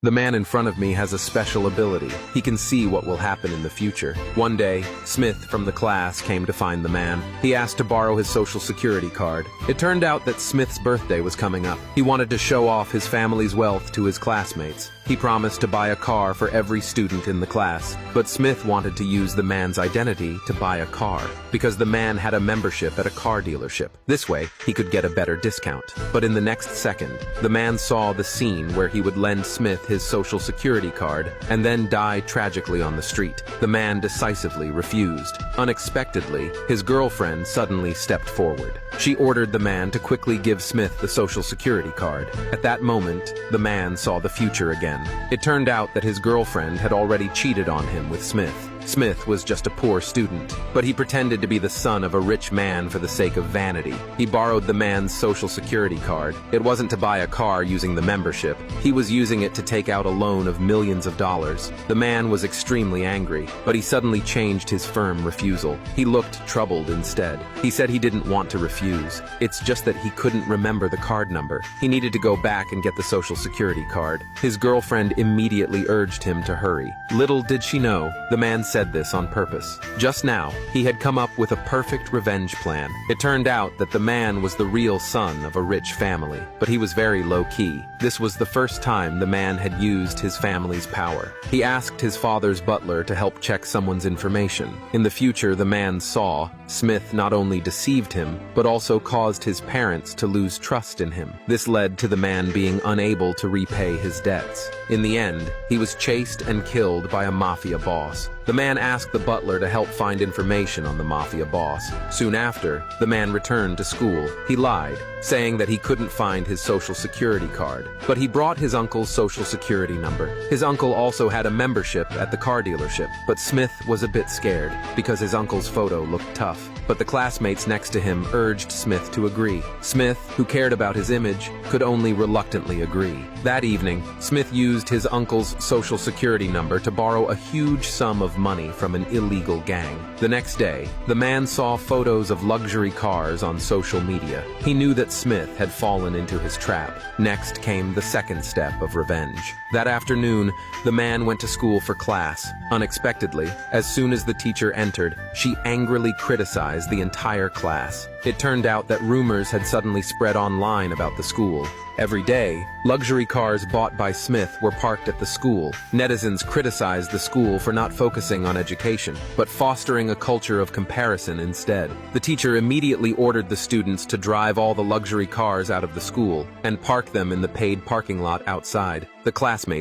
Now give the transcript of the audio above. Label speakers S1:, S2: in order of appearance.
S1: The man in front of me has a special ability. He can see what will happen in the future. One day, Smith from the class came to find the man. He asked to borrow his social security card. It turned out that Smith's birthday was coming up. He wanted to show off his family's wealth to his classmates. He promised to buy a car for every student in the class, but Smith wanted to use the man's identity to buy a car, because the man had a membership at a car dealership. This way, he could get a better discount. But in the next second, the man saw the scene where he would lend Smith his social security card and then die tragically on the street. The man decisively refused. Unexpectedly, his girlfriend suddenly stepped forward. She ordered the man to quickly give Smith the social security card. At that moment, the man saw the future again. It turned out that his girlfriend had already cheated on him with Smith. Smith was just a poor student, but he pretended to be the son of a rich man for the sake of vanity. He borrowed the man's social security card. It wasn't to buy a car using the membership. He was using it to take out a loan of millions of dollars. The man was extremely angry, but he suddenly changed his firm refusal. He looked troubled instead. He said he didn't want to refuse. It's just that he couldn't remember the card number. He needed to go back and get the social security card. His girlfriend immediately urged him to hurry. Little did she know, the man said this on purpose. Just now, he had come up with a perfect revenge plan. It turned out that the man was the real son of a rich family, but he was very low-key. This was the first time the man had used his family's power. He asked his father's butler to help check someone's information. In the future, the man saw Smith not only deceived him, but also caused his parents to lose trust in him. This led to the man being unable to repay his debts. In the end, he was chased and killed by a mafia boss. The man asked the butler to help find information on the mafia boss. Soon after, the man returned to school. He lied, saying that he couldn't find his social security card, but he brought his uncle's social security number. His uncle also had a membership at the car dealership, but Smith was a bit scared because his uncle's photo looked tough. But the classmates next to him urged Smith to agree. Smith, who cared about his image, could only reluctantly agree. That evening, Smith used his uncle's social security number to borrow a huge sum of money from an illegal gang. The next day, the man saw photos of luxury cars on social media. He knew that Smith had fallen into his trap. Next came the second step of revenge. That afternoon, the man went to school for class. Unexpectedly, as soon as the teacher entered, she angrily criticized the entire class. It turned out that rumors had suddenly spread online about the school. Every day, luxury cars bought by Smith were parked at the school. Netizens criticized the school for not focusing on education, but fostering a culture of comparison instead. The teacher immediately ordered the students to drive all the luxury cars out of the school and park them in the paid parking lot outside. The classmates